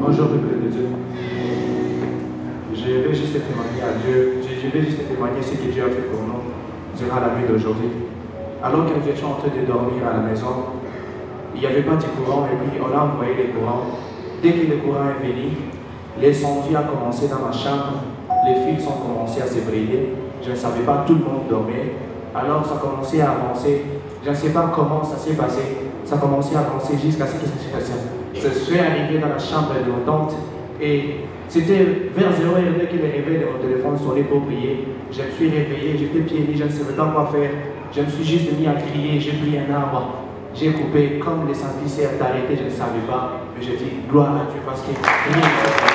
Bonjour, peuple de Dieu. Je vais juste témoigner à Dieu. Je vais juste témoigner ce que Dieu a fait pour nous durant la nuit d'aujourd'hui. Alors que nous étions en train de dormir à la maison, il n'y avait pas de courant et puis on a envoyé les courants. Dès que le courant est venu, l'incendie a commencé dans ma chambre. Les fils ont commencé à se brûler. Je ne savais pas, tout le monde dormait. Alors ça a commencé à avancer. Je ne sais pas comment ça s'est passé. Ça a commencé à avancer jusqu'à ce que ça soit arrivé dans la chambre de mon tante. Et c'était vers 0h02 que le réveil de mon téléphone sonnait pour prier. Je me suis réveillé, j'étais pieds nus, je ne savais pas quoi faire. Je me suis juste mis à crier, j'ai pris un arbre. J'ai coupé, comme les saints s'est arrêté, je ne savais pas. Mais j'ai dit gloire à Dieu parce que rien ne s'est passé.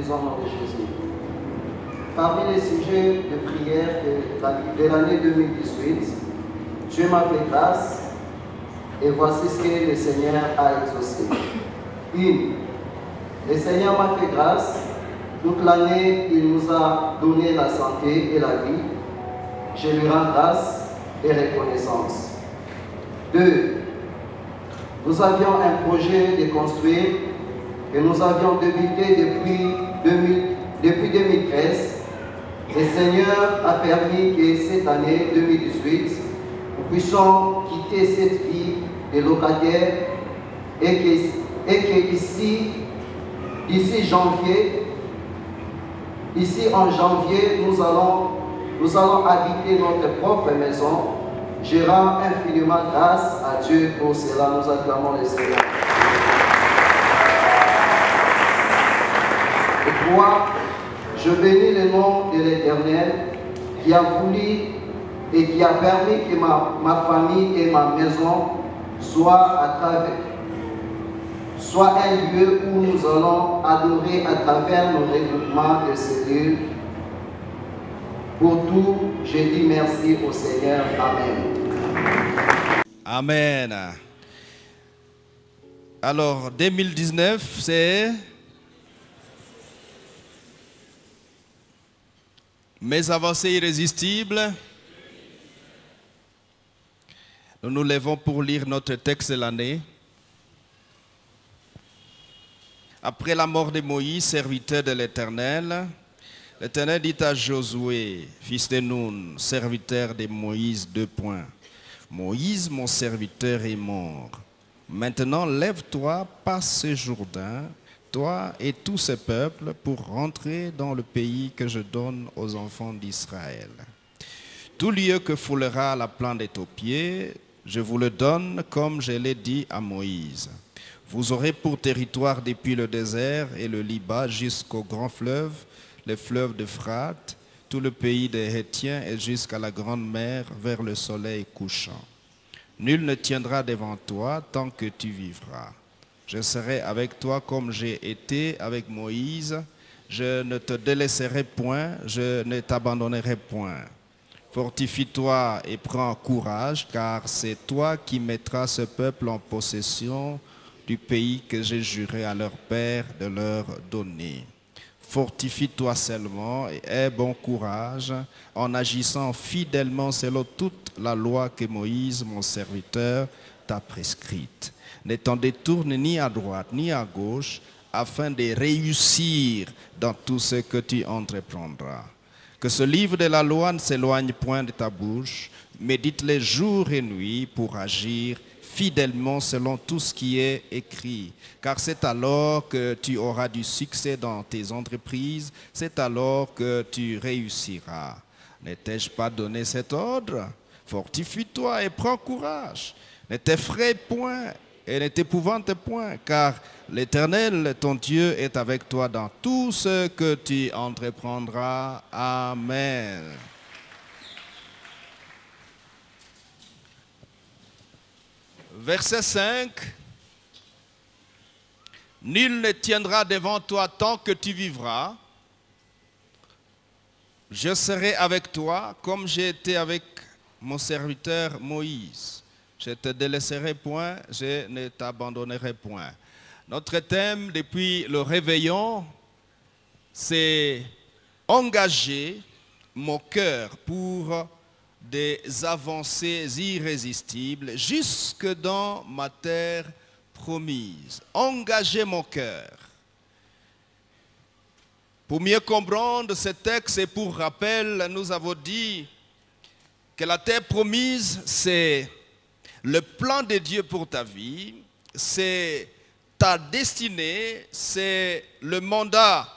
De Jésus. Parmi les sujets de prière de l'année 2018, Dieu m'a fait grâce et voici ce que le Seigneur a exaucé. 1. Le Seigneur m'a fait grâce. Toute l'année, il nous a donné la santé et la vie. Je lui rends grâce et reconnaissance. 2. Nous avions un projet de construire que nous avions débuté depuis 2013. Le Seigneur a permis que cette année 2018, nous puissions quitter cette vie de locataire et que ici en janvier, nous allons habiter notre propre maison. Je rends infiniment grâce à Dieu pour cela. Nous acclamons le Seigneur. 3. Je bénis le nom de l'Éternel qui a voulu et qui a permis que ma famille et ma maison soient un lieu où nous allons adorer à travers nos regroupements de cellules. Pour tout, je dis merci au Seigneur. Amen. Amen. Alors, 2019, c'est... Mes avancées irrésistibles. Nous nous levons pour lire notre texte de l'année. Après la mort de Moïse, serviteur de l'Éternel, l'Éternel dit à Josué, fils de Nun, serviteur de Moïse, 2 points. Moïse, mon serviteur, est mort. Maintenant, lève-toi, passe ce Jourdain, toi et tout ce peuple, pour rentrer dans le pays que je donne aux enfants d'Israël. Tout lieu que foulera la plante de tes pieds, je vous le donne comme je l'ai dit à Moïse. Vous aurez pour territoire depuis le désert et le Liban jusqu'au grand fleuve, le fleuve d'Euphrate, tout le pays des Hétiens et jusqu'à la grande mer vers le soleil couchant. Nul ne tiendra devant toi tant que tu vivras. Je serai avec toi comme j'ai été avec Moïse. Je ne te délaisserai point, je ne t'abandonnerai point. Fortifie-toi et prends courage, car c'est toi qui mettras ce peuple en possession du pays que j'ai juré à leur père de leur donner. Fortifie-toi seulement et aie bon courage en agissant fidèlement selon toute la loi que Moïse, mon serviteur, t'a prescrite. Ne t'en détourne ni à droite ni à gauche, afin de réussir dans tout ce que tu entreprendras. Que ce livre de la loi ne s'éloigne point de ta bouche, médite-le jour et nuit pour agir fidèlement selon tout ce qui est écrit. Car c'est alors que tu auras du succès dans tes entreprises, c'est alors que tu réussiras. Ne t'ai-je pas donné cet ordre? Fortifie-toi et prends courage. Ne t'effraie point et ne t'épouvante point, car l'Éternel, ton Dieu, est avec toi dans tout ce que tu entreprendras. Amen. Verset 5. Nul ne tiendra devant toi tant que tu vivras. Je serai avec toi comme j'ai été avec mon serviteur Moïse. Je ne te délaisserai point, je ne t'abandonnerai point. Notre thème depuis le réveillon, c'est engager mon cœur pour des avancées irrésistibles jusque dans ma terre promise. Engager mon cœur. Pour mieux comprendre ce texte et pour rappel, nous avons dit que la terre promise, c'est le plan de Dieu pour ta vie, c'est ta destinée, c'est le mandat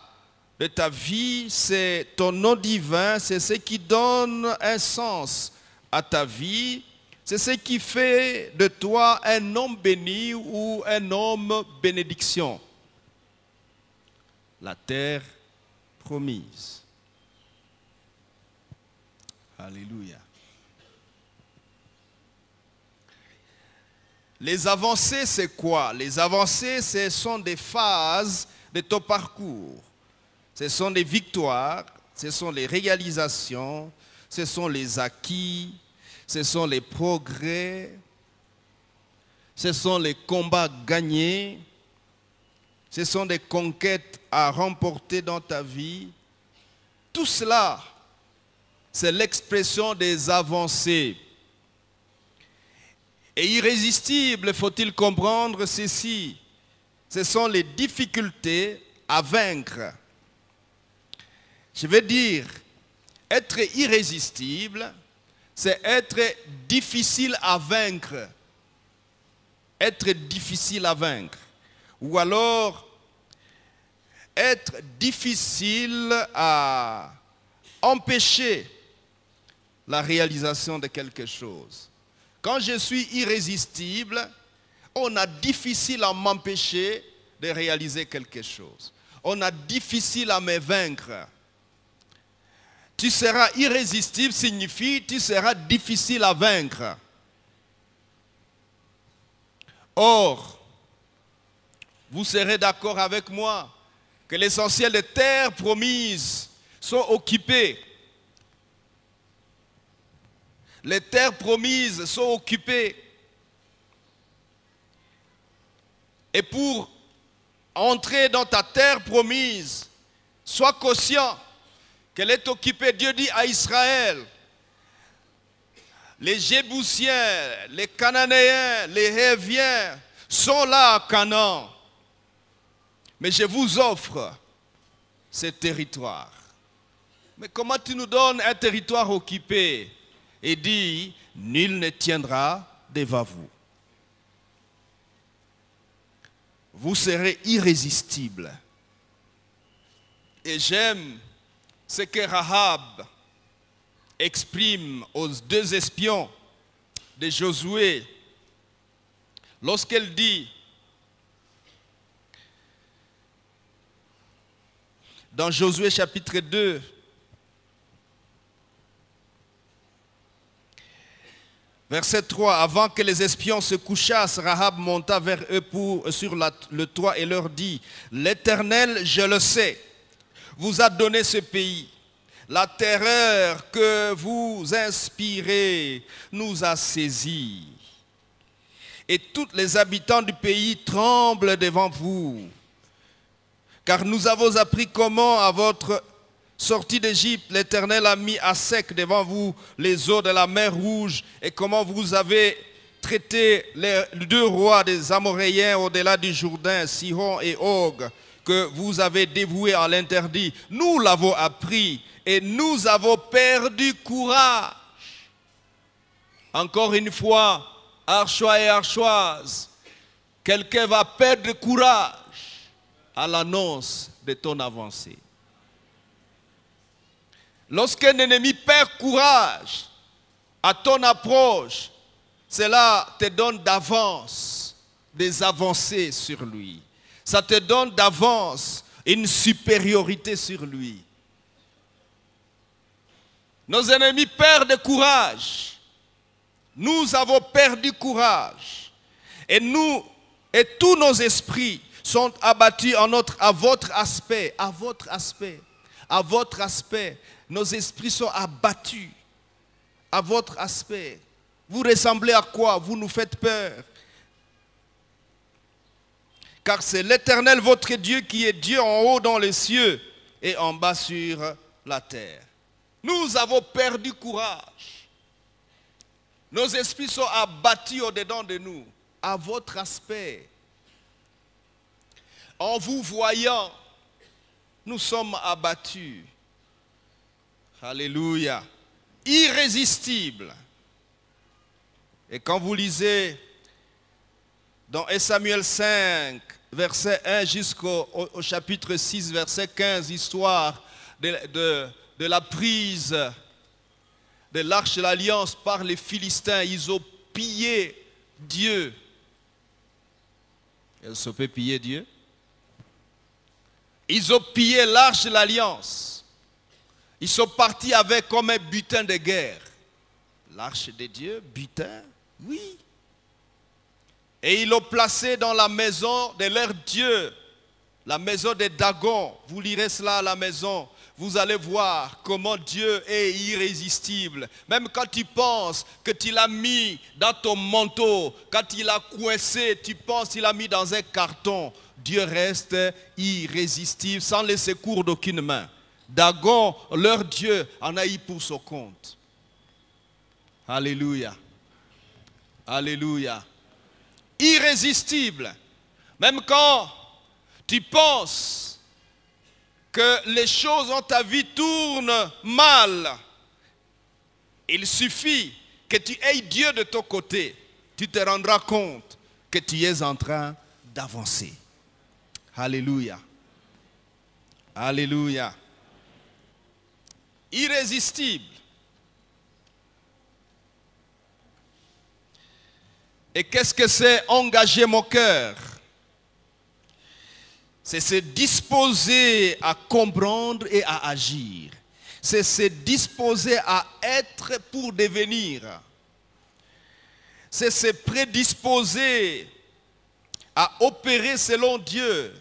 de ta vie, c'est ton nom divin, c'est ce qui donne un sens à ta vie, c'est ce qui fait de toi un homme béni ou un homme bénédiction. La terre promise. Alléluia. Les avancées, c'est quoi? Les avancées, ce sont des phases de ton parcours. Ce sont des victoires, ce sont les réalisations, ce sont les acquis, ce sont les progrès, ce sont les combats gagnés, ce sont des conquêtes à remporter dans ta vie. Tout cela, c'est l'expression des avancées. Et irrésistible, faut-il comprendre ceci, ce sont les difficultés à vaincre. Je veux dire, être irrésistible, c'est être difficile à vaincre. Être difficile à vaincre. Ou alors, être difficile à empêcher la réalisation de quelque chose. Quand je suis irrésistible, on a difficile à m'empêcher de réaliser quelque chose. On a difficile à me vaincre. Tu seras irrésistible signifie tu seras difficile à vaincre. Or, vous serez d'accord avec moi que l'essentiel des terres promises sont occupées. Les terres promises sont occupées. Et pour entrer dans ta terre promise, sois conscient qu'elle est occupée. Dieu dit à Israël, les Jébusiens, les Cananéens, les Héviens sont là à Canaan. Mais je vous offre ce territoire. Mais comment tu nous donnes un territoire occupé? Et dit, nul ne tiendra devant vous. Vous serez irrésistibles. Et j'aime ce que Rahab exprime aux deux espions de Josué lorsqu'elle dit dans Josué chapitre 2, verset 3, avant que les espions se couchassent, Rahab monta vers eux sur le toit et leur dit, l'Éternel, je le sais, vous a donné ce pays. La terreur que vous inspirez nous a saisis. Et tous les habitants du pays tremblent devant vous. Car nous avons appris comment à votre sortie d'Égypte, l'Éternel a mis à sec devant vous les eaux de la mer Rouge et comment vous avez traité les deux rois des Amoréens au-delà du Jourdain, Sihon et Og, que vous avez dévoués à l'interdit. Nous l'avons appris et nous avons perdu courage. Encore une fois, Archois et Archoises, quelqu'un va perdre courage à l'annonce de ton avancée. Lorsqu'un ennemi perd courage à ton approche, cela te donne d'avance des avancées sur lui. Ça te donne d'avance une supériorité sur lui. Nos ennemis perdent courage. Nous avons perdu courage. Et tous nos esprits sont abattus à votre aspect. Nos esprits sont abattus à votre aspect. Vous ressemblez à quoi? Vous nous faites peur. Car c'est l'Éternel votre Dieu qui est Dieu en haut dans les cieux, et en bas sur la terre. Nous avons perdu courage. Nos esprits sont abattus au-dedans de nous, à votre aspect. En vous voyant, nous sommes abattus. Alléluia. Irrésistible. Et quand vous lisez dans 1 Samuel 5, verset 1 jusqu'au chapitre 6, verset 15, histoire de la prise de l'arche de l'alliance par les Philistins, ils ont pillé Dieu. Ils ont fait piller Dieu. Ils ont pillé l'arche de l'alliance. Ils sont partis avec comme un butin de guerre. L'arche de Dieu, butin, oui. Et ils l'ont placé dans la maison de leur Dieu, la maison de Dagon. Vous lirez cela à la maison. Vous allez voir comment Dieu est irrésistible. Même quand tu penses que tu l'as mis dans ton manteau, quand il a coincé, tu penses qu'il l'a mis dans un carton. Dieu reste irrésistible, sans les secours d'aucune main. Dagon, leur Dieu, en a eu pour son compte. Alléluia. Alléluia. Irrésistible. Même quand tu penses que les choses dans ta vie tournent mal, il suffit que tu aies Dieu de ton côté. Tu te rendras compte que tu es en train d'avancer. Alléluia. Alléluia. Irrésistible. Et qu'est-ce que c'est engager mon cœur? C'est se disposer à comprendre et à agir. C'est se disposer à être pour devenir. C'est se prédisposer à opérer selon Dieu.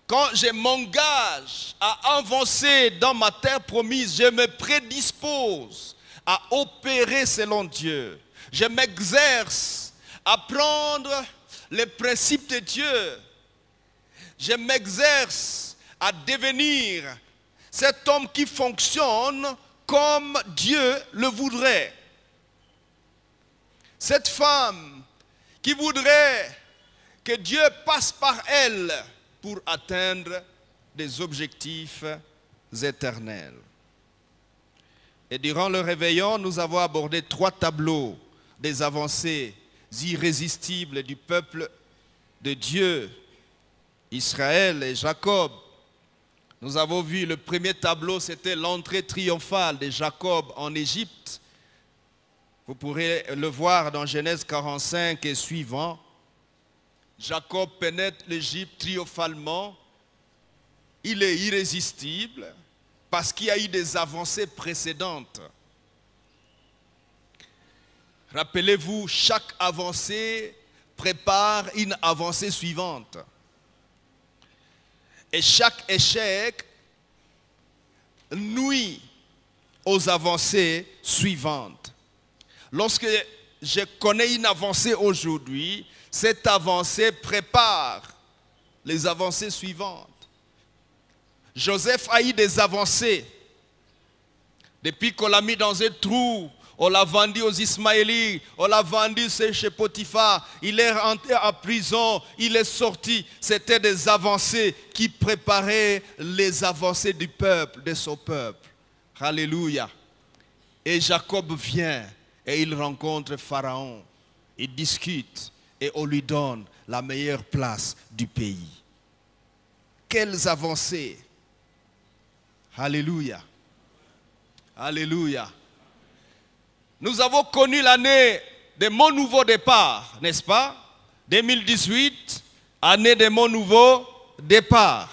Quand je m'engage à avancer dans ma terre promise, je me prédispose à opérer selon Dieu. Je m'exerce à prendre les principes de Dieu. Je m'exerce à devenir cet homme qui fonctionne comme Dieu le voudrait. Cette femme qui voudrait que Dieu passe par elle pour atteindre des objectifs éternels. Et durant le réveillon, nous avons abordé 3 tableaux des avancées irrésistibles du peuple de Dieu, Israël et Jacob. Nous avons vu le premier tableau, c'était l'entrée triomphale de Jacob en Égypte. Vous pourrez le voir dans Genèse 45 et suivant. Jacob pénètre l'Égypte triomphalement. Il est irrésistible parce qu'il y a eu des avancées précédentes. Rappelez-vous, chaque avancée prépare une avancée suivante. Et chaque échec nuit aux avancées suivantes. Lorsque je connais une avancée aujourd'hui, cette avancée prépare les avancées suivantes. Joseph a eu des avancées. Depuis qu'on l'a mis dans un trou, on l'a vendu aux Ismaélites, on l'a vendu chez Potiphar, il est rentré en prison, il est sorti. C'était des avancées qui préparaient les avancées du peuple, de son peuple. Alléluia. Et Jacob vient et il rencontre Pharaon. Il discute et on lui donne la meilleure place du pays. Quelles avancées! Alléluia. Alléluia. Nous avons connu l'année de mon nouveau départ, n'est-ce pas? 2018, année de mon nouveau départ.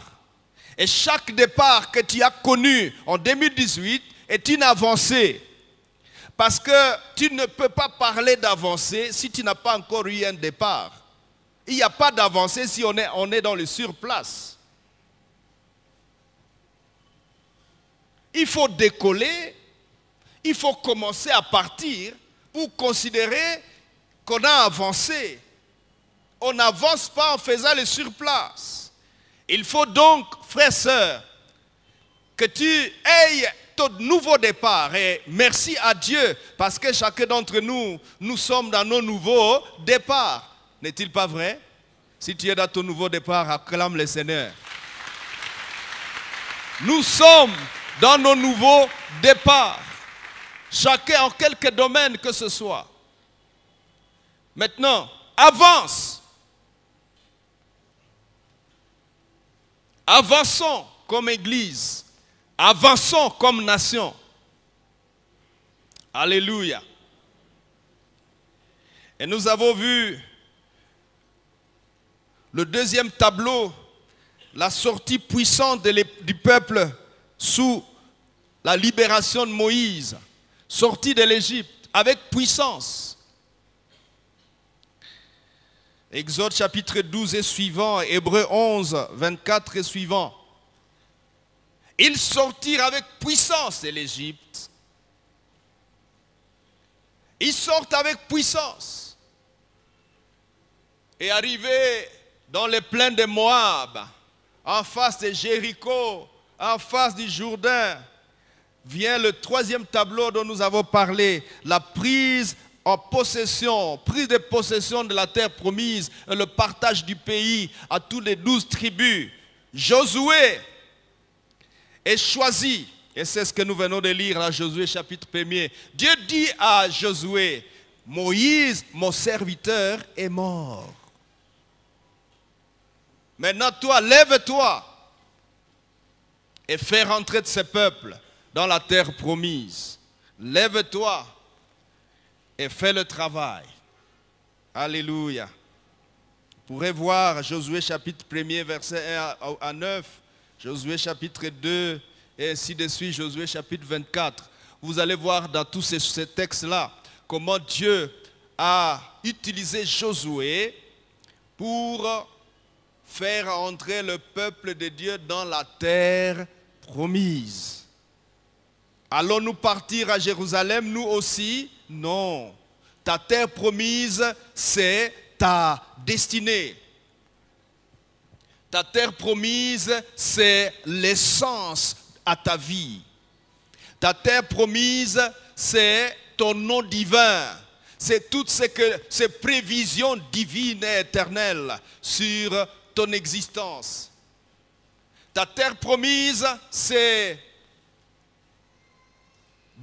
Et chaque départ que tu as connu en 2018 est une avancée. Parce que tu ne peux pas parler d'avancée si tu n'as pas encore eu un départ. Il n'y a pas d'avancée si on est dans le surplace. Il faut décoller, il faut commencer à partir pour considérer qu'on a avancé. On n'avance pas en faisant le surplace. Il faut donc, frères et sœurs, que tu aies ton nouveau départ. Et merci à Dieu, parce que chacun d'entre nous, nous sommes dans nos nouveaux départs. N'est-il pas vrai? Si tu es dans ton nouveau départ, acclame le Seigneur. Nous sommes dans nos nouveaux départs. Chacun en quelque domaine que ce soit. Maintenant, avance. Avançons comme Église. Avançons comme nation. Alléluia. Et nous avons vu le deuxième tableau, la sortie puissante du peuple sous la libération de Moïse, sortie de l'Égypte avec puissance. Exode chapitre 12 et suivant, Hébreux 11, 24 et suivant. Ils sortirent avec puissance de l'Égypte. Ils sortent avec puissance. Et arrivés dans les plaines de Moab, en face de Jéricho, en face du Jourdain, vient le troisième tableau dont nous avons parlé, la prise de possession de la terre promise et le partage du pays à tous les 12 tribus. Josué est choisi, et c'est ce que nous venons de lire dans Josué chapitre 1er. Dieu dit à Josué, Moïse, mon serviteur, est mort. Maintenant, toi, lève-toi et fais rentrer de ce peuple dans la terre promise. Lève-toi et fais le travail. Alléluia. Vous pourrez voir Josué chapitre 1er, verset 1 à 9, Josué chapitre 2, et ainsi de suite, Josué chapitre 24. Vous allez voir dans tous ces textes-là comment Dieu a utilisé Josué pour faire entrer le peuple de Dieu dans la terre promise. Allons-nous partir à Jérusalem, nous aussi? Non. Ta terre promise, c'est ta destinée. Ta terre promise, c'est l'essence à ta vie. Ta terre promise, c'est ton nom divin. C'est toutes ces prévisions divines et éternelles sur ton existence. Ta terre promise, c'est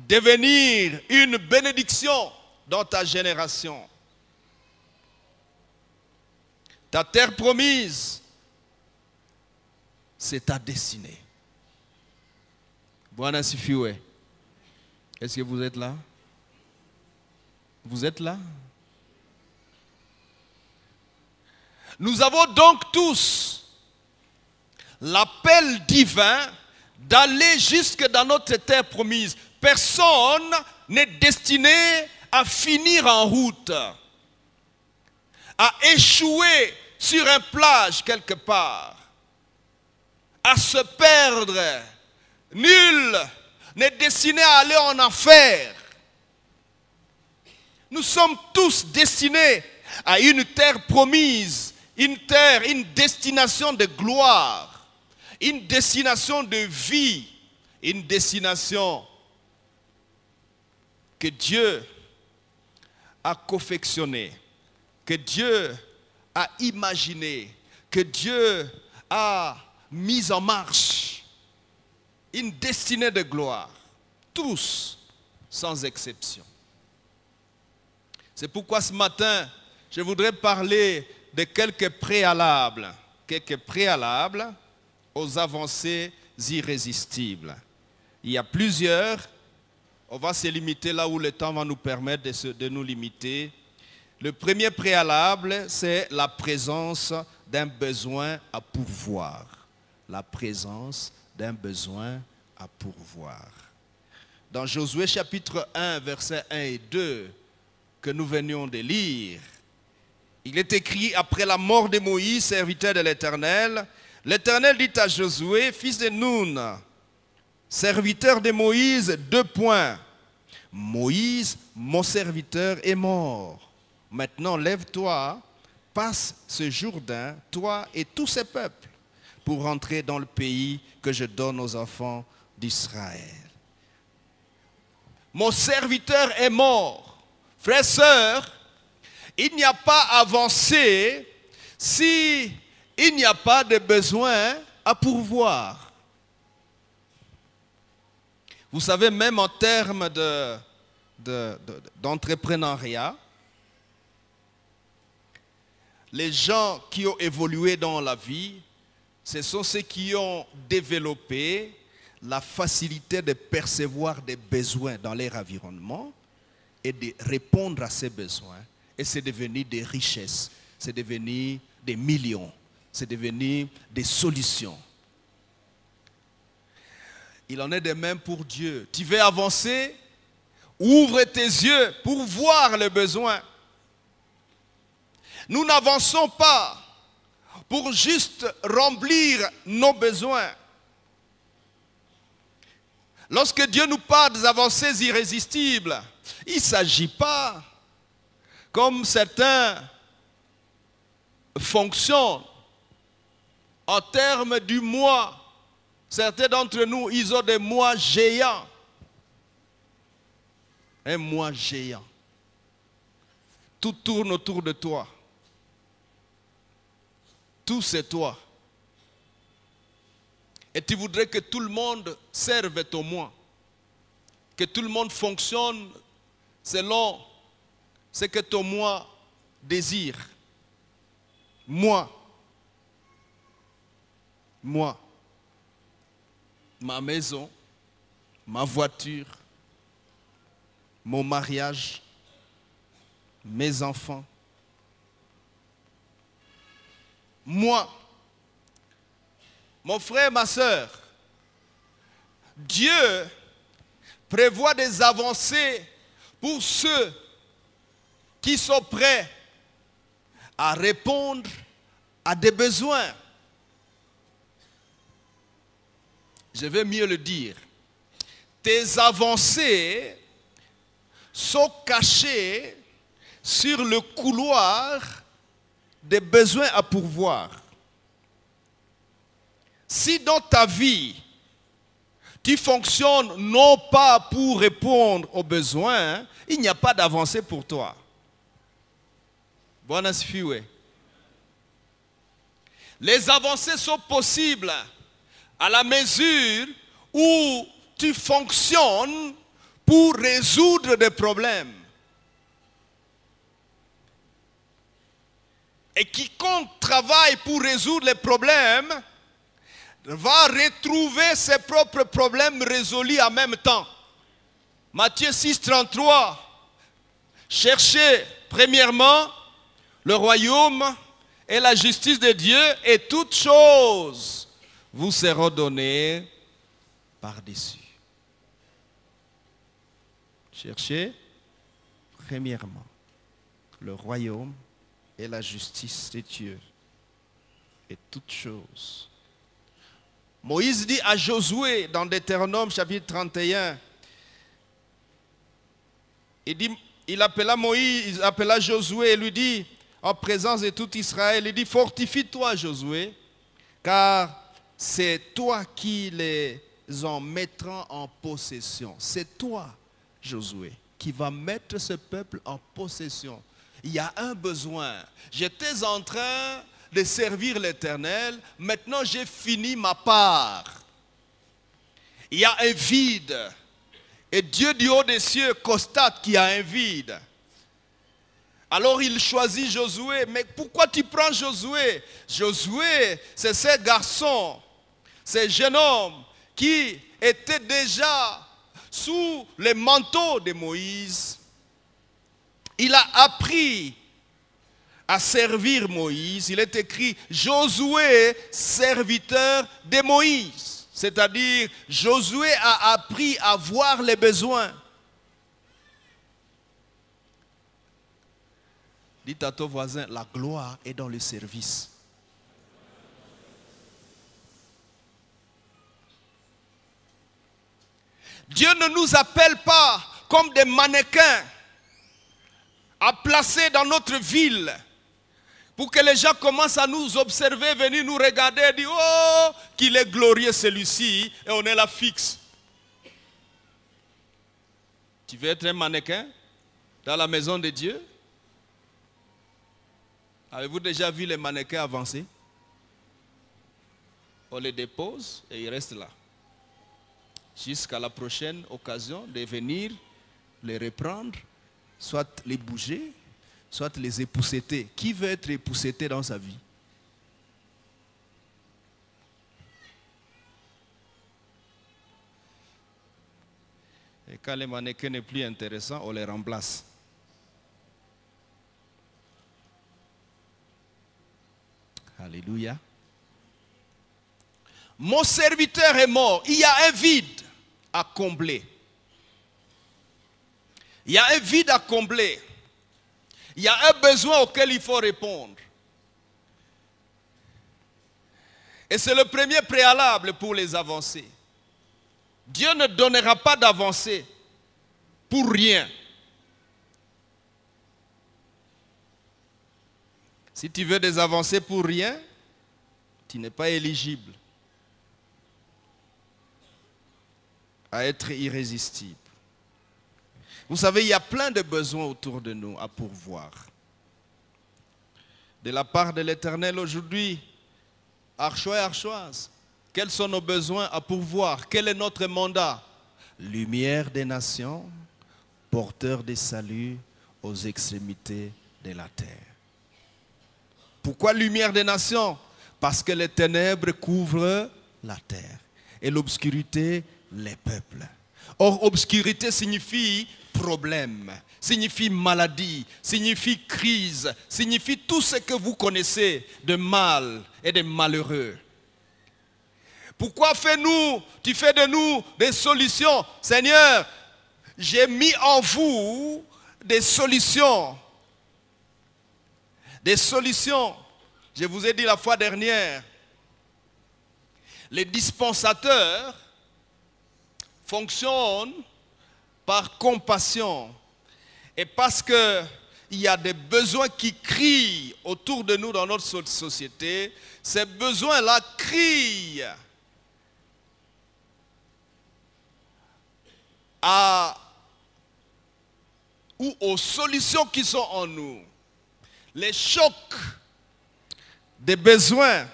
devenir une bénédiction dans ta génération. Ta terre promise, c'est ta destinée. Bwana sifiwe. Est-ce que vous êtes là? Vous êtes là? Nous avons donc tous l'appel divin d'aller jusque dans notre terre promise. Personne n'est destiné à finir en route, à échouer sur un plage quelque part, à se perdre. Nul n'est destiné à aller en enfer. Nous sommes tous destinés à une terre promise, une terre, une destination de gloire, une destination de vie, une destination que Dieu a confectionnée, que Dieu a imaginée, que Dieu a mise en marche. Une destinée de gloire, tous, sans exception. C'est pourquoi ce matin, je voudrais parler de quelques préalables aux avancées irrésistibles. Il y a plusieurs, on va se limiter là où le temps va nous permettre de nous limiter. Le premier préalable, c'est la présence d'un besoin à pourvoir. La présence d'un besoin à pourvoir. Dans Josué chapitre 1, versets 1 et 2, que nous venions de lire, il est écrit, après la mort de Moïse, serviteur de l'Éternel, l'Éternel dit à Josué, fils de Nun, serviteur de Moïse, : Moïse, mon serviteur, est mort. Maintenant, lève-toi, passe ce Jourdain, toi et tous ces peuples, pour rentrer dans le pays que je donne aux enfants d'Israël. Mon serviteur est mort. Frères et sœurs, il n'y a pas avancé si il n'y a pas de besoin à pourvoir. Vous savez, même en termes d'entrepreneuriat, les gens qui ont évolué dans la vie, ce sont ceux qui ont développé la facilité de percevoir des besoins dans leur environnement et de répondre à ces besoins. Et c'est devenu des richesses, c'est devenu des millions, c'est devenu des solutions. Il en est de même pour Dieu. Tu veux avancer? Ouvre tes yeux pour voir les besoins. Nous n'avançons pas pour juste remplir nos besoins. Lorsque Dieu nous parle des avancées irrésistibles, il ne s'agit pas, comme certains fonctionnent, en termes du moi. Certains d'entre nous, ils ont des moi géants. Un moi géant. Tout tourne autour de toi. Tout c'est toi. Et tu voudrais que tout le monde serve ton moi. Que tout le monde fonctionne selon ce que ton moi désire. Moi. Moi. Ma maison. Ma voiture. Mon mariage. Mes enfants. Moi. Mon frère, ma soeur, Dieu prévoit des avancées pour ceux qui sont prêts à répondre à des besoins. Je vais mieux le dire. Tes avancées sont cachées sur le couloir des besoins à pourvoir. Si dans ta vie, tu fonctionnes non pas pour répondre aux besoins, il n'y a pas d'avancée pour toi. Bwana asifiwe. Les avancées sont possibles à la mesure où tu fonctionnes pour résoudre des problèmes. Et quiconque travaille pour résoudre les problèmes va retrouver ses propres problèmes résolus en même temps. Matthieu 6, 33. Cherchez premièrement le royaume et la justice de Dieu, et toutes choses vous seront données par-dessus. Cherchez premièrement le royaume et la justice de Dieu, et toutes choses. Moïse dit à Josué dans Deutéronome chapitre 31, il appela Moïse, il appela Josué et lui dit, en présence de tout Israël, il dit, fortifie-toi Josué, car c'est toi qui les en mettras en possession. C'est toi, Josué, qui va mettre ce peuple en possession. Il y a un besoin. J'étais en train de servir l'Éternel, maintenant j'ai fini ma part. Il y a un vide. Et Dieu du haut des cieux constate qu'il y a un vide. Alors il choisit Josué. Mais pourquoi tu prends Josué? Josué, c'est ce garçon, ce jeune homme qui était déjà sous le manteau de Moïse. Il a appris à servir Moïse. Il est écrit Josué, serviteur de Moïse. C'est-à-dire, Josué a appris à voir les besoins. Dites à ton voisin, la gloire est dans le service. Dieu ne nous appelle pas comme des mannequins à placer dans notre ville pour que les gens commencent à nous observer, venir nous regarder et dire, oh, qu'il est glorieux celui-ci, et on est là fixe. Tu veux être un mannequin dans la maison de Dieu? Avez-vous déjà vu les mannequins avancer? On les dépose et ils restent là. Jusqu'à la prochaine occasion de venir les reprendre, soit les bouger, soit les épousseter. Qui veut être épousseté dans sa vie? Et quand les mannequins n'est plus intéressant, on les remplace. Alléluia. Mon serviteur est mort. Il y a un vide à combler. Il y a un vide à combler. Il y a un besoin auquel il faut répondre. Et c'est le premier préalable pour les avancées. Dieu ne donnera pas d'avancée pour rien. Si tu veux des avancées pour rien, tu n'es pas éligible à être irrésistible. Vous savez, il y a plein de besoins autour de nous à pourvoir. De la part de l'Éternel aujourd'hui, Archois et Archoises, quels sont nos besoins à pourvoir? Quel est notre mandat? Lumière des nations, porteur des saluts aux extrémités de la terre. Pourquoi lumière des nations? Parce que les ténèbres couvrent la terre et l'obscurité les peuples. Or, obscurité signifie problème, signifie maladie, signifie crise, signifie tout ce que vous connaissez de mal et de malheureux. Pourquoi tu fais de nous des solutions? Seigneur, j'ai mis en vous des solutions. Des solutions. Je vous ai dit la fois dernière, les dispensateurs fonctionnent par compassion. Et parce qu'il y a des besoins qui crient autour de nous dans notre société, ces besoins-là crient ou aux solutions qui sont en nous. Les chocs des besoins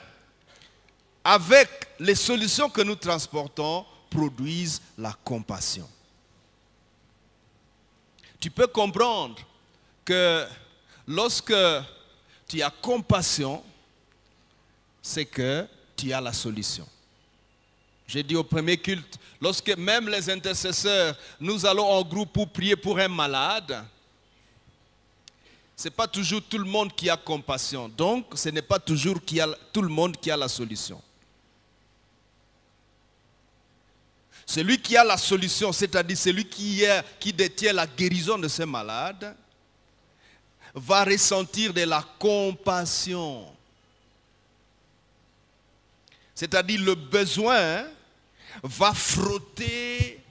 avec les solutions que nous transportons produisent la compassion. Tu peux comprendre que lorsque tu as compassion, c'est que tu as la solution. J'ai dit au premier culte, lorsque même les intercesseurs, nous allons en groupe pour prier pour un malade, ce n'est pas toujours tout le monde qui a compassion. Donc, ce n'est pas toujours tout le monde qui a la solution. Celui qui a la solution, c'est-à-dire celui qui détient la guérison de ce malade, va ressentir de la compassion. C'est-à-dire le besoin va frotter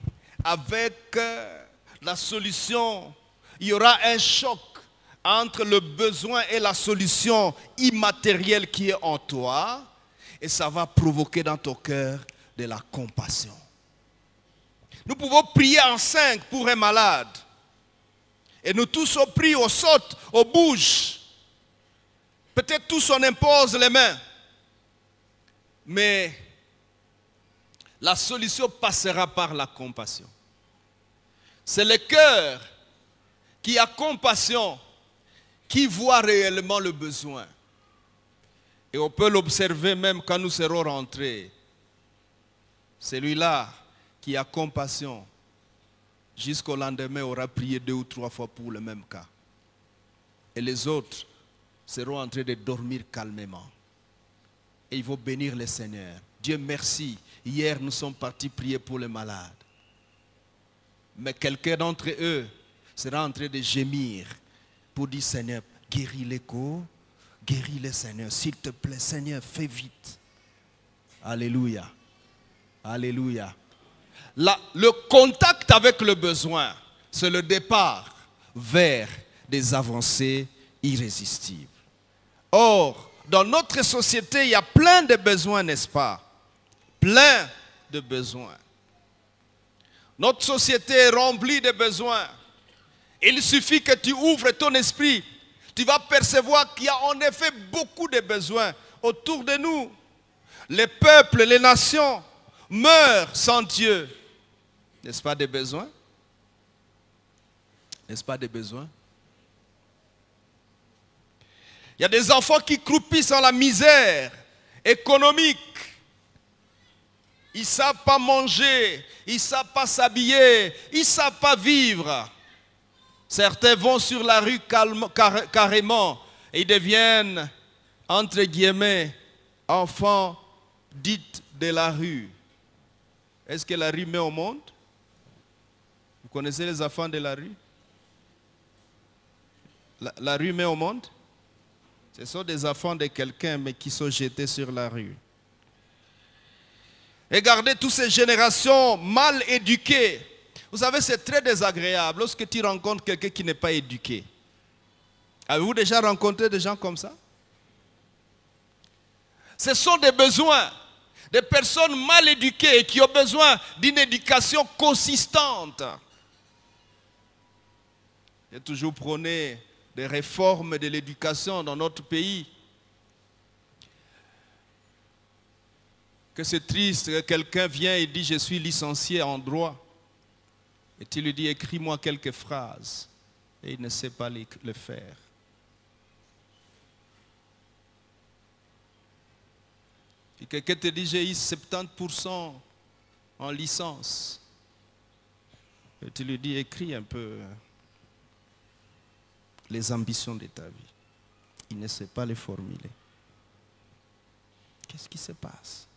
avec la solution. Il y aura un choc entre le besoin et la solution immatérielle qui est en toi, et ça va provoquer dans ton cœur de la compassion. Nous pouvons prier en 5 pour un malade. Et nous tous on prie, on saute, on bouge. Peut-être tous on impose les mains. Mais la solution passera par la compassion. C'est le cœur qui a compassion, qui voit réellement le besoin. Et on peut l'observer même quand nous serons rentrés. Celui-là qui a compassion, jusqu'au lendemain aura prié 2 ou 3 fois pour le même cas. Et les autres seront en train de dormir calmement. Et il faut bénir le Seigneur. Dieu merci. Hier nous sommes partis prier pour les malades. Mais quelqu'un d'entre eux sera en train de gémir pour dire Seigneur, guéris l'écho, guéris le Seigneur. S'il te plaît, Seigneur, fais vite. Alléluia. Alléluia. Le contact avec le besoin, c'est le départ vers des avancées irrésistibles. Or, dans notre société, il y a plein de besoins, n'est-ce pas? Plein de besoins. Notre société est remplie de besoins. Il suffit que tu ouvres ton esprit. Tu vas percevoir qu'il y a en effet beaucoup de besoins autour de nous. Les peuples, les nations meurent sans Dieu. N'est-ce pas des besoins? N'est-ce pas des besoins? Il y a des enfants qui croupissent dans la misère économique. Ils ne savent pas manger, ils ne savent pas s'habiller, ils ne savent pas vivre. Certains vont sur la rue carrément et ils deviennent, entre guillemets, enfants dits de la rue. Est-ce que la rue met au monde? Vous connaissez les enfants de la rue? La rue met au monde? Ce sont des enfants de quelqu'un, mais qui sont jetés sur la rue. Regardez toutes ces générations mal éduquées. Vous savez, c'est très désagréable lorsque tu rencontres quelqu'un qui n'est pas éduqué. Avez-vous déjà rencontré des gens comme ça? Ce sont des besoins, des personnes mal éduquées qui ont besoin d'une éducation consistante. J'ai toujours prôné des réformes de l'éducation dans notre pays. Que c'est triste que quelqu'un vient et dit « Je suis licencié en droit ». Et tu lui dis « Écris-moi quelques phrases ». Et il ne sait pas le faire. Et quelqu'un te dit « J'ai eu 70% en licence ». Et tu lui dis « Écris un peu les ambitions de ta vie ». Il ne sait pas les formuler. Qu'est-ce qui se passe?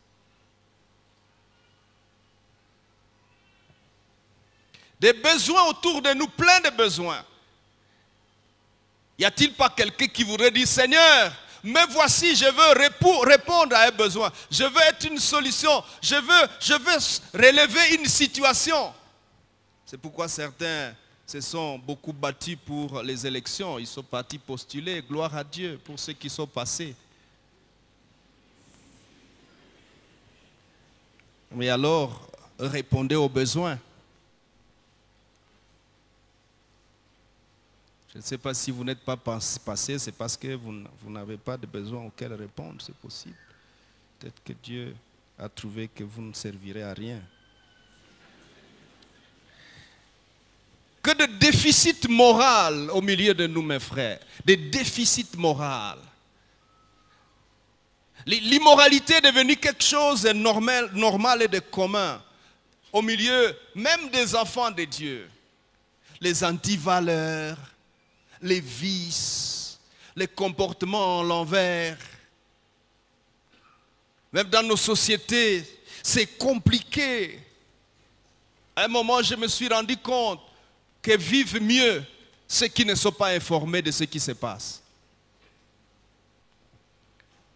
Des besoins autour de nous, plein de besoins. Y a-t-il pas quelqu'un qui voudrait dire, Seigneur, mais voici, je veux répondre à un besoin. Je veux être une solution. Je veux relever une situation. C'est pourquoi certains se sont beaucoup battus pour les élections. Ils sont partis postuler. Gloire à Dieu pour ceux qui sont passés. Mais alors, répondez aux besoins. Je ne sais pas si vous n'êtes pas passé, c'est parce que vous n'avez pas de besoin auquel répondre, c'est possible. Peut-être que Dieu a trouvé que vous ne servirez à rien. Que de déficit moral au milieu de nous, mes frères. Des déficits moraux. L'immoralité est devenue quelque chose de normal et de commun au milieu même des enfants de Dieu. Les antivaleurs, les vices, les comportements à l'envers. Même dans nos sociétés, c'est compliqué. À un moment, je me suis rendu compte que vivent mieux ceux qui ne sont pas informés de ce qui se passe.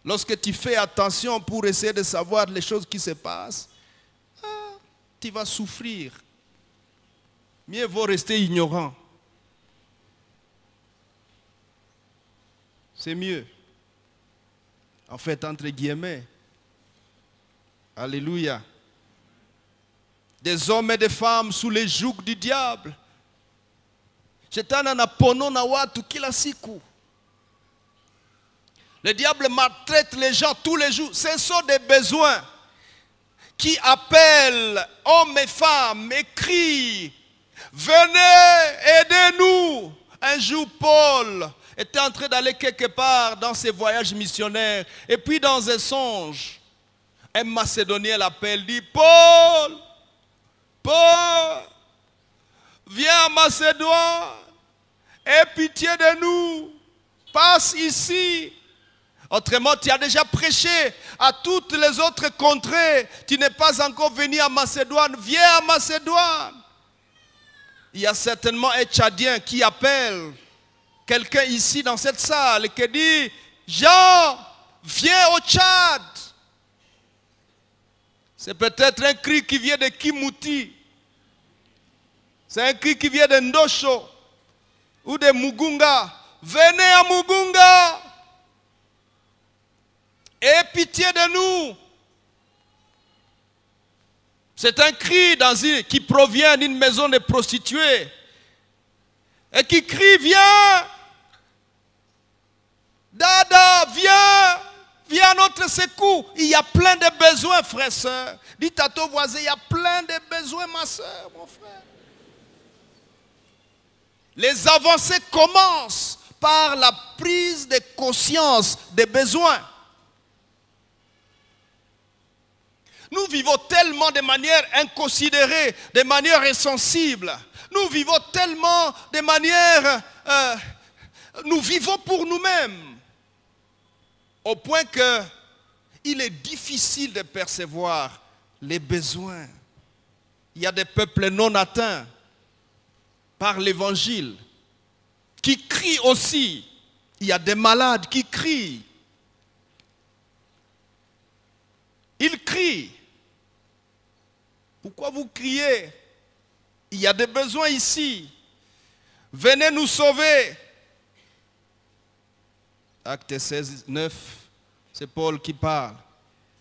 Lorsque tu fais attention pour essayer de savoir les choses qui se passent, tu vas souffrir. Mieux vaut rester ignorant. C'est mieux. En fait, entre guillemets. Alléluia. Des hommes et des femmes sous les jougs du diable. Shetani anapono na watu kila siku. Le diable maltraite les gens tous les jours. Ce sont des besoins qui appellent hommes et femmes et crient. Venez, aidez-nous. Un jour, Paul était en train d'aller quelque part dans ses voyages missionnaires. Et puis dans un songe, un Macédonien l'appelle, dit, Paul, viens à Macédoine, aie pitié de nous, passe ici. Autrement, tu as déjà prêché à toutes les autres contrées. Tu n'es pas encore venu à Macédoine, viens à Macédoine. Il y a certainement un Tchadien qui appelle quelqu'un ici dans cette salle et qui dit, Jean, viens au Tchad. C'est peut-être un cri qui vient de Kimouti. C'est un cri qui vient de Ndosho ou de Mugunga. Venez à Mugunga. Aie pitié de nous. C'est un cri qui provient d'une maison de prostituées et qui crie, viens, Dada, viens, viens à notre secours. Il y a plein de besoins, frères et sœurs. Dites à ton voisin, il y a plein de besoins, ma sœur, mon frère. Les avancées commencent par la prise de conscience des besoins. Nous vivons tellement de manière inconsidérée, de manière insensible. Nous vivons tellement de manière... nous vivons pour nous-mêmes. Au point qu'il est difficile de percevoir les besoins. Il y a des peuples non atteints par l'évangile qui crient aussi. Il y a des malades qui crient. Ils crient. Pourquoi vous criez? Il y a des besoins ici. Venez nous sauver. Acte 16, 9, c'est Paul qui parle,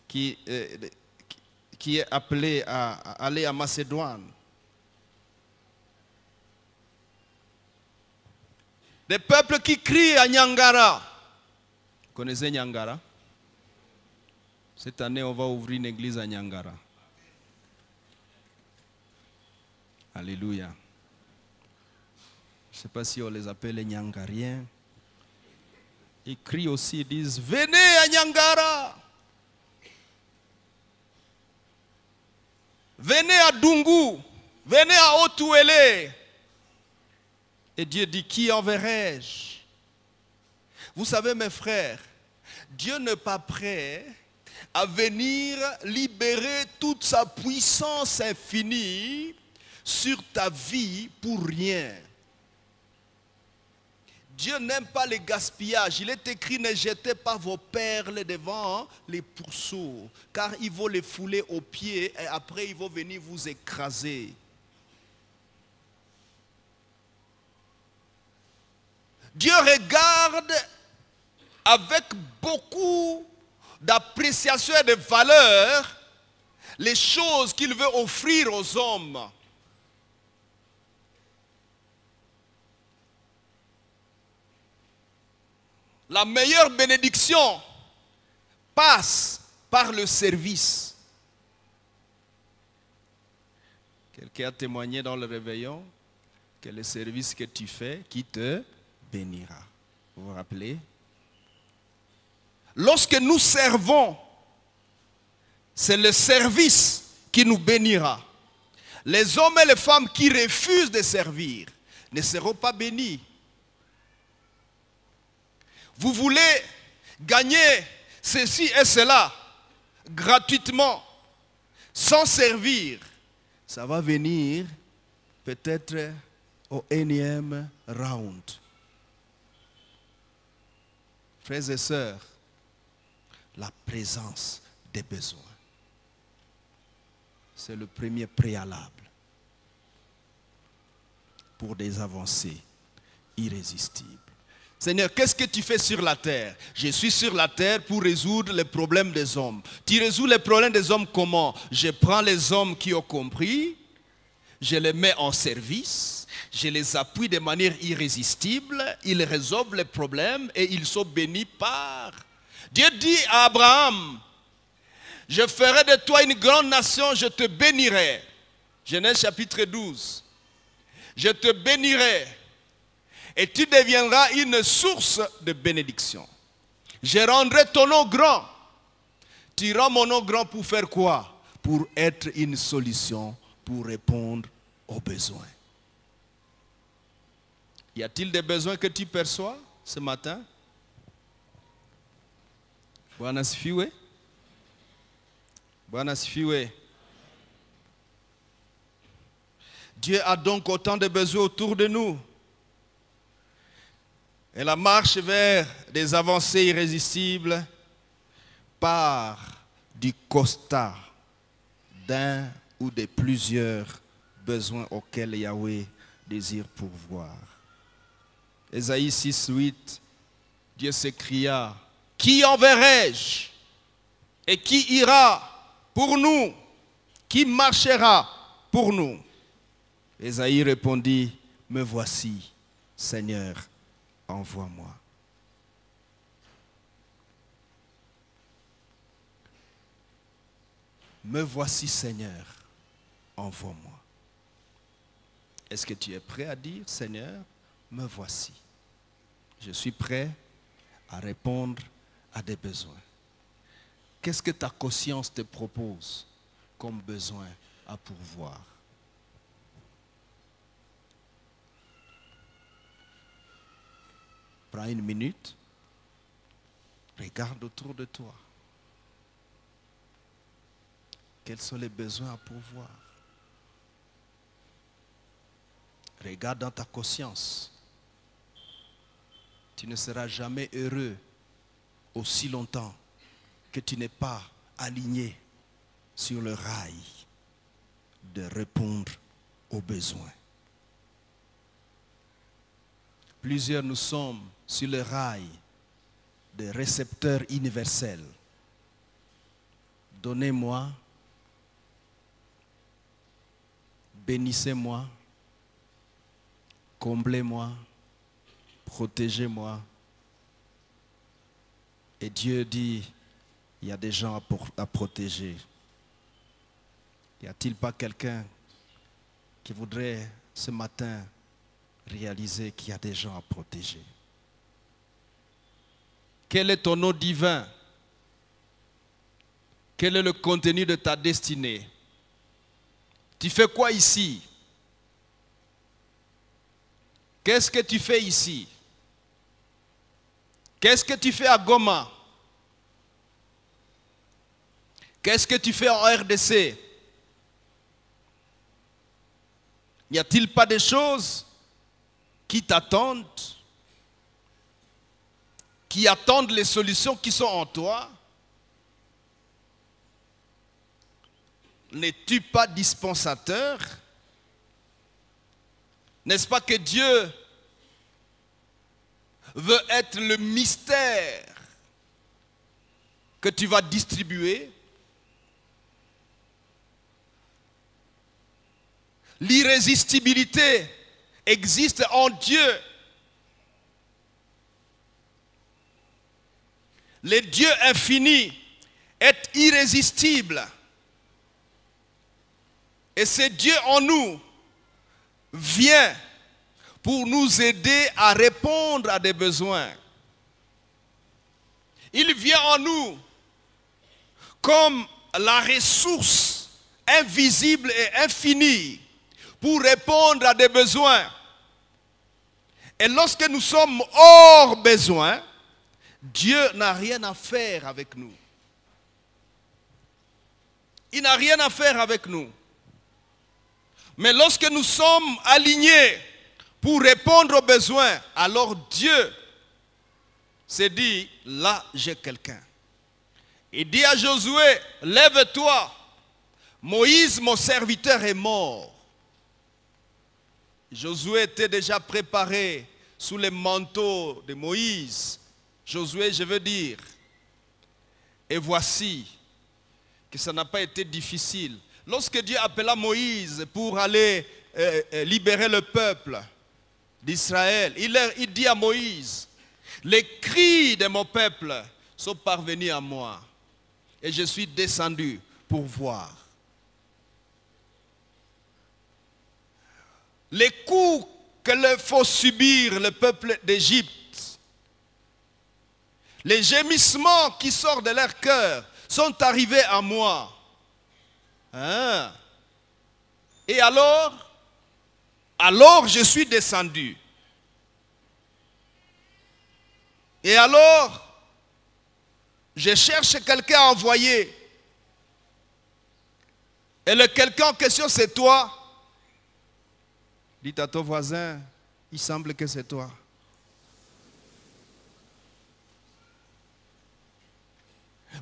qui est appelé à aller à Macédoine. Des peuples qui crient à Nyangara. Vous connaissez Nyangara? Cette année, on va ouvrir une église à Nyangara. Alléluia. Je ne sais pas si on les appelle les Nyangariens. Ils crient aussi, ils disent, venez à Nyangara. Venez à Dungu. Venez à Otuele. Et Dieu dit, qui enverrai-je? Vous savez, mes frères, Dieu n'est pas prêt à venir libérer toute sa puissance infinie sur ta vie pour rien. Dieu n'aime pas le gaspillage. Il est écrit, ne jetez pas vos perles devant les pourceaux, car ils vont les fouler aux pieds et après ils vont venir vous écraser. Dieu regarde avec beaucoup d'appréciation et de valeur les choses qu'il veut offrir aux hommes. La meilleure bénédiction passe par le service. Quelqu'un a témoigné dans le réveillon que le service que tu fais, qui te bénira. Vous vous rappelez? Lorsque nous servons, c'est le service qui nous bénira. Les hommes et les femmes qui refusent de servir ne seront pas bénis. Vous voulez gagner ceci et cela gratuitement, sans servir. Ça va venir peut-être au énième round. Frères et sœurs, la présence des besoins, c'est le premier préalable pour des avancées irrésistibles. Seigneur, qu'est-ce que tu fais sur la terre? Je suis sur la terre pour résoudre les problèmes des hommes. Tu résous les problèmes des hommes comment? Je prends les hommes qui ont compris, je les mets en service, je les appuie de manière irrésistible, ils résolvent les problèmes et ils sont bénis par... Dieu dit à Abraham, je ferai de toi une grande nation, je te bénirai. Genèse chapitre 12. Je te bénirai. Et tu deviendras une source de bénédiction. Je rendrai ton nom grand. Tu rends mon nom grand pour faire quoi? Pour être une solution, pour répondre aux besoins. Y a-t-il des besoins que tu perçois ce matin? Bwana asifiwe. Bwana asifiwe. Dieu a donc autant de besoins autour de nous. Et la marche vers des avancées irrésistibles part du constat d'un ou de plusieurs besoins auxquels Yahweh désire pourvoir. Ésaïe 6, 8, Dieu s'écria, qui enverrai-je et qui ira pour nous? Qui marchera pour nous? Ésaïe répondit, me voici, Seigneur, envoie-moi. Me voici, Seigneur, envoie-moi. Est-ce que tu es prêt à dire, Seigneur, me voici? Je suis prêt à répondre à des besoins. Qu'est-ce que ta conscience te propose comme besoin à pourvoir? Prends une minute, regarde autour de toi. Quels sont les besoins à pourvoir? Regarde dans ta conscience. Tu ne seras jamais heureux aussi longtemps que tu n'es pas aligné sur le rail de répondre aux besoins. Plusieurs nous sommes sur le rail des récepteurs universels. Donnez-moi, bénissez-moi, comblez-moi, protégez-moi. Et Dieu dit, il y a des gens à protéger. Y a-t-il pas quelqu'un qui voudrait ce matin réaliser qu'il y a des gens à protéger? Quel est ton nom divin? Quel est le contenu de ta destinée? Tu fais quoi ici? Qu'est-ce que tu fais ici? Qu'est-ce que tu fais à Goma? Qu'est-ce que tu fais en RDC? N'y a-t-il pas des choses qui t'attendent, qui attendent les solutions qui sont en toi? N'es-tu pas dispensateur? N'est-ce pas que Dieu veut être le mystère que tu vas distribuer? L'irrésistibilité existe en Dieu. Le Dieu infini est irrésistible. Et ce Dieu en nous vient pour nous aider à répondre à des besoins. Il vient en nous comme la ressource invisible et infinie pour répondre à des besoins. Et lorsque nous sommes hors besoin, Dieu n'a rien à faire avec nous. Il n'a rien à faire avec nous. Mais lorsque nous sommes alignés pour répondre aux besoins, alors Dieu s'est dit, là j'ai quelqu'un. Il dit à Josué, lève-toi, Moïse mon serviteur est mort. Josué était déjà préparé sous les manteaux de Moïse. Josué, je veux dire, et voici que ça n'a pas été difficile. Lorsque Dieu appela Moïse pour aller libérer le peuple d'Israël, il dit à Moïse, les cris de mon peuple sont parvenus à moi et je suis descendu pour voir. Les coups que le faut subir le peuple d'Égypte, les gémissements qui sortent de leur cœur sont arrivés à moi. Hein? Et alors je suis descendu. Et alors, je cherche quelqu'un à envoyer. Et le quelqu'un en question, c'est toi. Dites à ton voisin, il semble que c'est toi.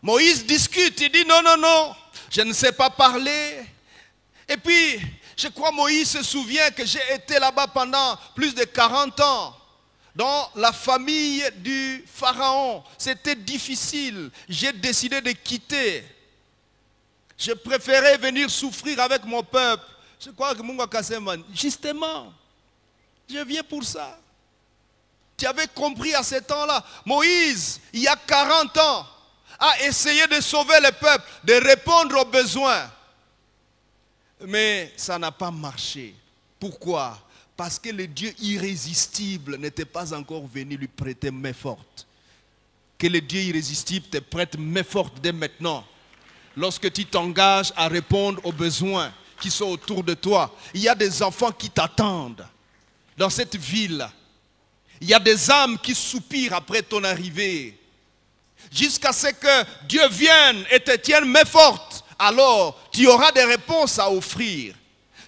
Moïse discute, il dit non, non, non, je ne sais pas parler. Et puis, je crois Moïse se souvient que j'ai été là-bas pendant plus de 40 ans. Dans la famille du Pharaon, c'était difficile. J'ai décidé de quitter. Je préférais venir souffrir avec mon peuple. Je crois que Munga Kasseman, justement, je viens pour ça. Tu avais compris à ce temps-là. Moïse, il y a 40 ans, a essayé de sauver le peuple, de répondre aux besoins. Mais ça n'a pas marché. Pourquoi? Parce que le Dieu irrésistible n'était pas encore venu lui prêter main forte. Que le Dieu irrésistible te prête main forte dès maintenant. Lorsque tu t'engages à répondre aux besoins qui sont autour de toi. Il y a des enfants qui t'attendent dans cette ville. Il y a des âmes qui soupirent après ton arrivée. Jusqu'à ce que Dieu vienne et te tienne main forte. Alors, tu auras des réponses à offrir.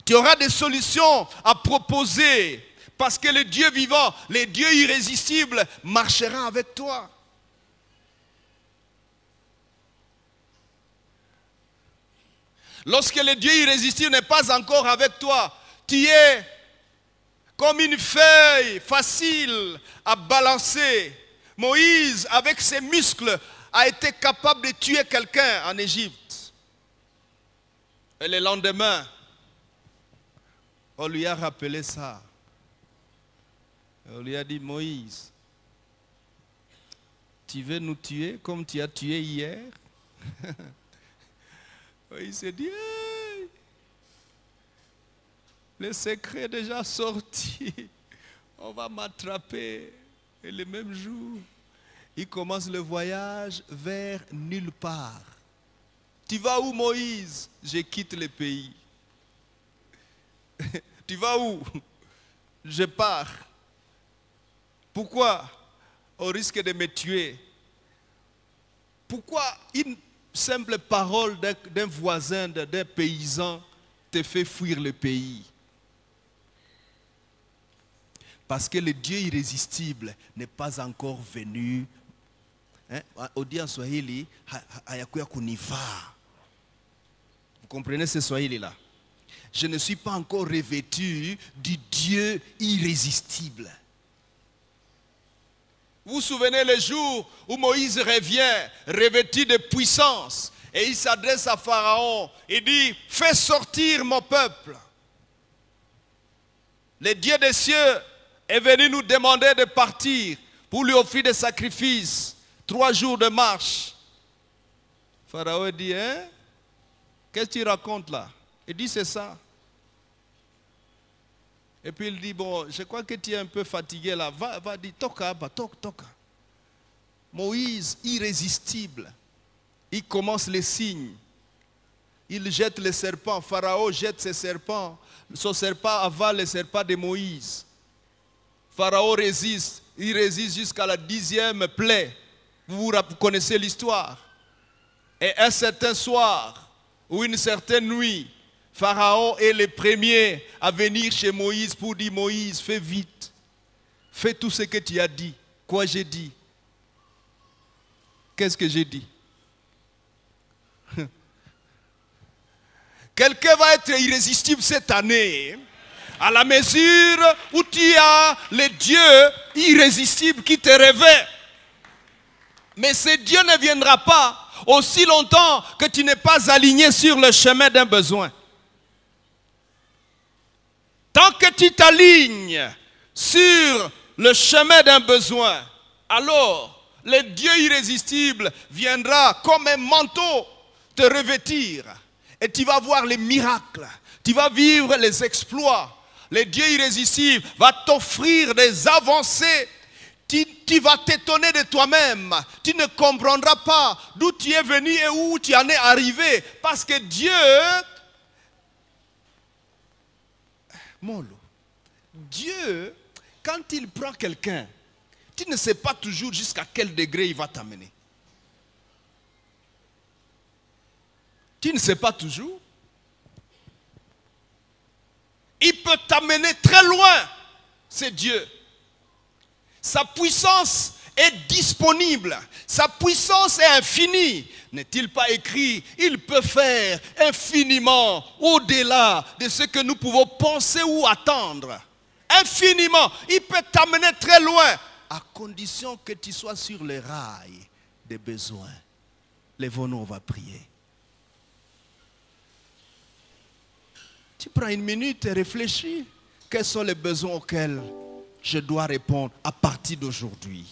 Tu auras des solutions à proposer. Parce que le Dieu vivant, le Dieu irrésistible, marchera avec toi. Lorsque le Dieu irrésistible n'est pas encore avec toi, tu es comme une feuille facile à balancer. Moïse, avec ses muscles, a été capable de tuer quelqu'un en Égypte. Et le lendemain, on lui a rappelé ça. On lui a dit, Moïse, tu veux nous tuer comme tu as tué hier? Il s'est dit, hey, le secret est déjà sorti, on va m'attraper. Et le même jour, il commence le voyage vers nulle part. Tu vas où, Moïse? Je quitte le pays. Tu vas où? Je pars. Pourquoi? Au risque de me tuer. Pourquoi une simple parole d'un voisin, d'un paysan te fait fuir le pays? Parce que le Dieu irrésistible n'est pas encore venu. On dit en Swahili, hayakuya kuniva. Vous comprenez ce Swahili-là? Je ne suis pas encore revêtu du Dieu irrésistible. Vous vous souvenez le jour où Moïse revient, revêtu de puissance, et il s'adresse à Pharaon, il dit, fais sortir mon peuple. Le Dieu des cieux est venu nous demander de partir pour lui offrir des sacrifices, 3 jours de marche. Pharaon dit, hein? Qu'est-ce que tu racontes là? Il dit, c'est ça. Et puis il dit, bon, je crois que tu es un peu fatigué là. Va, dit, toka. Moïse, irrésistible. Il commence les signes. Il jette les serpents. Pharaon jette ses serpents. Son serpent avale les serpents de Moïse. Pharaon résiste. Il résiste jusqu'à la 10e plaie. Vous connaissez l'histoire. Et un certain soir, ou une certaine nuit, Pharaon est le premier à venir chez Moïse pour dire, Moïse, fais vite. Fais tout ce que tu as dit. Quoi j'ai dit? Qu'est-ce que j'ai dit? Quelqu'un va être irrésistible cette année, à la mesure où tu as le Dieu irrésistible qui te réveille. Mais ce Dieu ne viendra pas aussi longtemps que tu n'es pas aligné sur le chemin d'un besoin. Tant que tu t'alignes sur le chemin d'un besoin, alors le Dieu irrésistible viendra comme un manteau te revêtir. Et tu vas voir les miracles, tu vas vivre les exploits. Le Dieu irrésistible va t'offrir des avancées. Tu vas t'étonner de toi-même. Tu ne comprendras pas d'où tu es venu et où tu en es arrivé. Parce que Dieu, Dieu, quand il prend quelqu'un, tu ne sais pas toujours jusqu'à quel degré il va t'amener. Tu ne sais pas toujours. Il peut t'amener très loin, c'est Dieu. Sa puissance est disponible. Sa puissance est infinie. N'est-il pas écrit, il peut faire infiniment au-delà de ce que nous pouvons penser ou attendre. Infiniment. Il peut t'amener très loin, à condition que tu sois sur les rails des besoins. Lèvons-nous, on va prier. tu prends une minute et réfléchis. Quels sont les besoins auxquels je dois répondre à partir d'aujourd'hui?